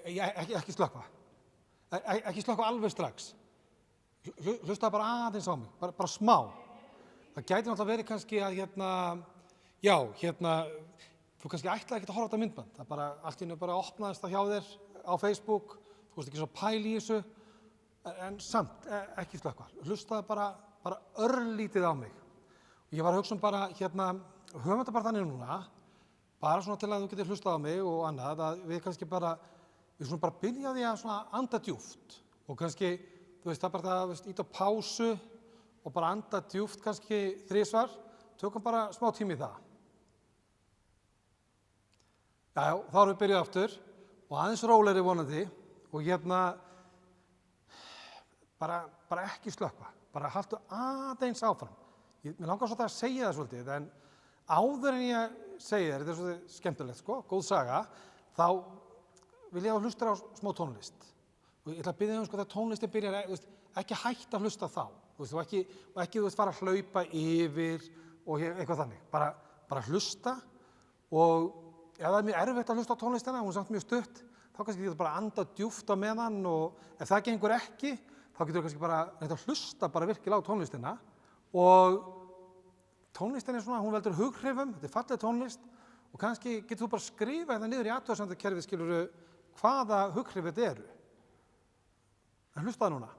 Ekki slökkva. Ekki slökkva alveg strax. Hlustaðu bara aðeins á mig, bara smá. Það gæti náttúrulega verið kannski að þú kannski ætlaði ekki að horfa á þetta myndband. Það bara, allt í einu bara opnaðist það hjá þér á Facebook, þú veist ekki svo pæli í þessu, en samt ekki slökkva. Hlustaðu bara örlítið á mig. Og ég var að hugsa bara, höfum þetta bara þannig núna, bara svona til að þú getur hlustað á mig og annað, að við kannski við svona bara byrja því að svona anda djúpt og kannski, þú veist, það bara það, ít á pásu og bara anda djúpt kannski 3 svar, tökum bara smá tími í það. Já, þá erum við byrjuð aftur og aðeins rólegri vonandi og bara ekki slökkva, bara haltu aðeins áfram. Mér langar svolítið að segja það svolítið, en áður en ég segi þér, þetta er svolítið skemmtilegt, sko, góð saga, þá vil ég að hlusta á smá tónlist. Og ég ætla að biðja sko, þegar tónlistin byrjar, ekki hætta að hlusta þá, og ekki fara að hlaupa yfir og eitthvað þannig. Bara hlusta og ef það er mjög erfitt að hlusta á tónlistina, hún er samt mjög stutt, þá kannski getur bara anda djúpt á meðan og ef það gengur ekki, þá getur kannski bara reynt að hlusta bara virkilega á tónlistina og tónlistin er svona, hún veldur hughrifum, þetta er falleg tónlist og kannski getur þú bara skrifa þetta niður í athugasemdakerfið, skilurðu, hvaða hughrif þetta eru. En hlustaðu núna.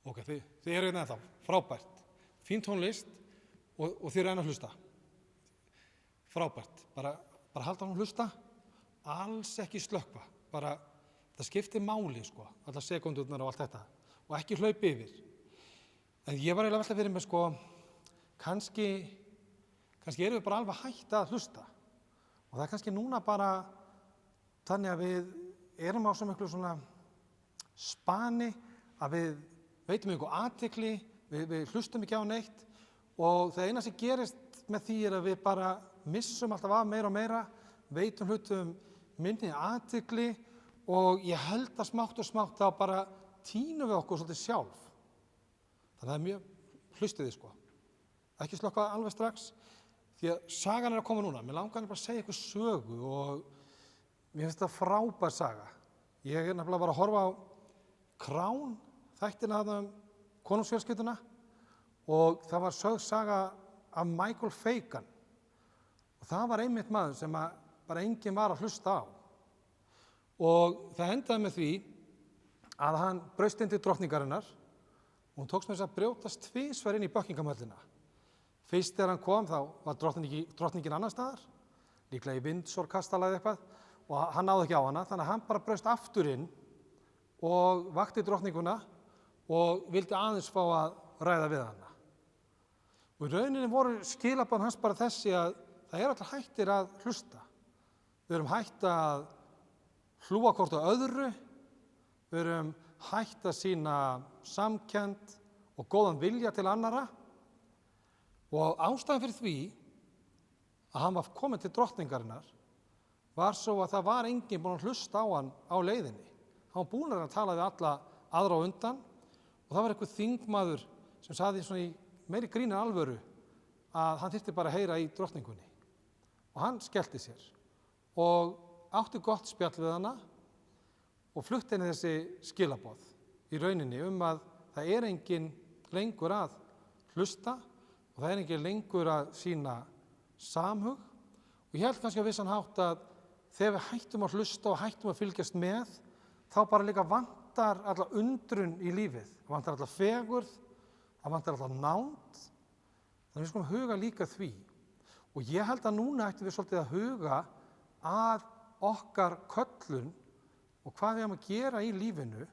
Ok, þið eru hérna ennþá, frábært. Fín tónlist og þið eru enn að hlusta. Frábært, bara halda hann að hlusta, alls ekki slökkva. Bara, það skiptir máli, sko, allar sekúndurnar og allt þetta. Og ekki hlaupa yfir. En ég var eiginlega að velta fyrir mig, sko, kannski erum við bara alveg hætt að hlusta. Og það er kannski núna bara þannig að við erum á svo miklu svona spani að við veitum einhver athygli, við hlustum ekki á neitt og það eina sem gerist með því er að við bara missum alltaf af meira og meira, veitum hlutum minni athygli og ég held að smátt og smátt þá bara tínum við okkur svolítið sjálf. Þannig að það er mjög hlustiði, sko. Ekki slökkva alveg strax, því að sagan er að koma núna. Mér langar bara að segja eitthvað sögu og mér finnst þetta frábær saga. Ég er nefnilega bara að horfa á Krán, þættina þarna konungsfjölskylduna og það var sögð saga af Michael Fagan og það var einmitt maður sem bara enginn var að hlusta á og það endaði með því að hann braust inn til drottningarinnar og hún tókst með þess að brjótast 2 inn í Buckingham-höllina. Fyrst þegar hann kom þá var drottningin annar staðar, líklega í Windsor-kastala eða eitthvað, og hann náði ekki á hana, þannig að hann bara braust aftur inn og vakti drottninguna og vildi aðeins fá að ræða við hana. Og í rauninni voru skilaboðin hans bara þessi að það allir hættir að hlusta. Við erum hætt að hlúa hvort á öðru, við erum hætt að sýna samkennd og góðan vilja til annarra, og ástæðan fyrir því að hann var kominn til drottningarinnar var svo að það var enginn búinn að hlusta á hann á leiðinni. Hann var búinn að tala við alla aðra á undan, og það var einhver þingmaður sem sagði svona í meiri grín en alvöru að hann þyrfti bara að heyra í drottningunni. Og hann skellti sér og átti gott spjall við hana og flutti henni þessi skilaboð í rauninni að það enginn lengur að hlusta og það enginn lengur að sýna samhug. Og ég held kannski á vissan hátt að þegar við hættum að hlusta og hættum að fylgjast með, þá bara líka vantar alla undrun í lífið, það vantar alla fegurð, það vantar alla nánd. Þannig við skulum huga líka því. Og ég held að núna ættum við svolítið að huga að okkar köllun og hvað við erum að gera í lífinu.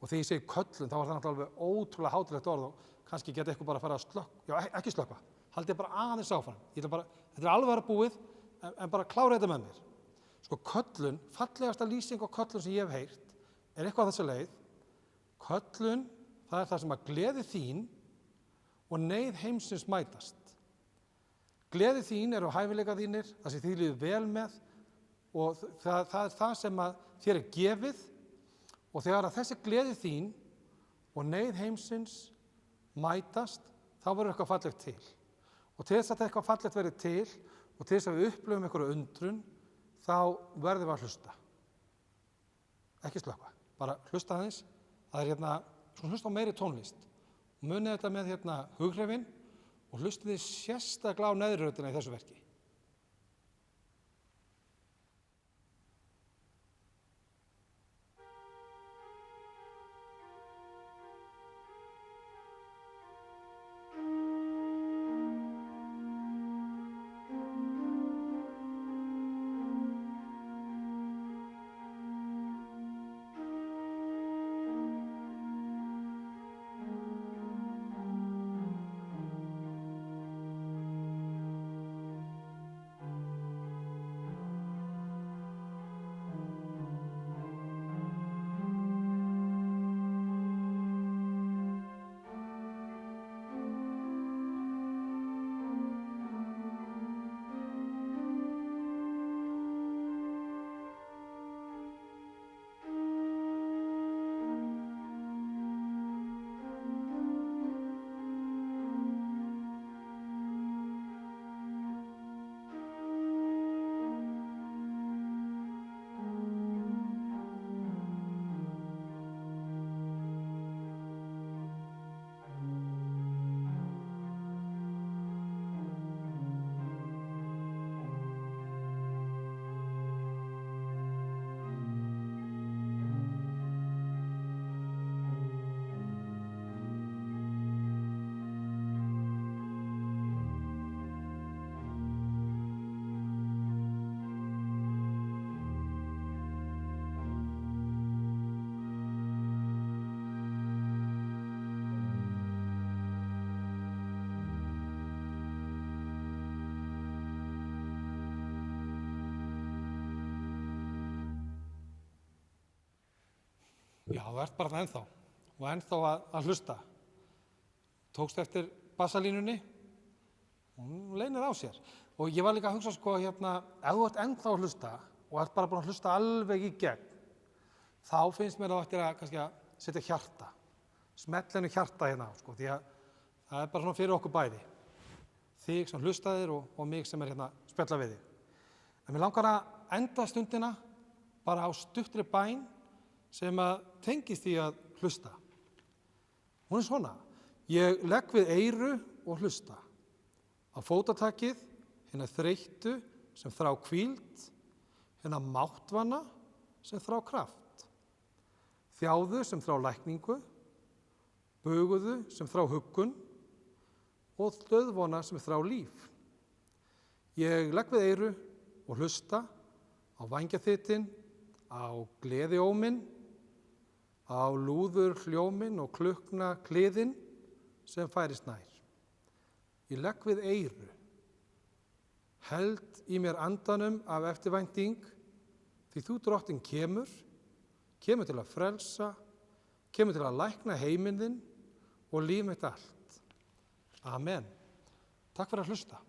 Og þegar ég segi köllun, þá var það náttúrulega alveg ótrúlega hátilegt orð og kannski geta eitthvað bara að fara að slökkva, já ekki slökkva, haldið bara aðeins áfram. Þetta alveg að búið, en bara klára þetta með mér. Sko köllun, fallegasta lýsing á köllun sem ég hef heyrt, er eitthvað þessa leið. Köllun, það það sem að gleði þín og neyð heimsins mætast. Gleði þín eru hæfileika þínir, það sem þið líður vel með, og það það sem að þér gefið, og þegar að þessi gleði þín og neyð heimsins mætast, þá verður eitthvað fallegt til. Og til þess að eitthvað fallegt verið til og til þess að við upplifum einhverju undrun, þá verðum við að hlusta. Ekki slökkva, bara hlusta aðeins. Það hlusta á meiri tónlist. Og munið þetta með hughrifin og hlustið þið sérstaklega á neðri röddina í þessu verki. Já, þú ert bara ennþá og ennþá að hlusta. Tókst eftir bassalínunni, hún leynir á sér. Og ég var líka að hugsa ef þú ert ennþá að hlusta og ert bara búin að hlusta alveg í gegn, þá finnst mér að eftir kannski að setja hjarta, smellinu hjarta á, því að það bara svona fyrir okkur bæði. Þig sem hlustaðir og mig sem er spjalla við þig. En mér langar að enda stundina bara á stuttri bæn sem að tengist í að hlusta. Hún er svona: ég legg við eyru og hlusta. Á fótatakið hinna þreyttu sem þrá hvíld, hinna máttvanna sem þrá kraft, þjáðu sem þrá lækningu, buguðu sem þrá huggun og dauðvona sem þrá líf. Ég legg við eyru og hlusta á vængjaþytin, á gleðióminn, á lúður hljóminn og klukkna kliðinn sem færist nær. Ég legg við eyru, held í mér andanum af eftirvænting, því þú drottinn kemur til að frelsa, kemur til að lækna heiminn þinn og líf mitt allt. Amen. Takk fyrir að hlusta.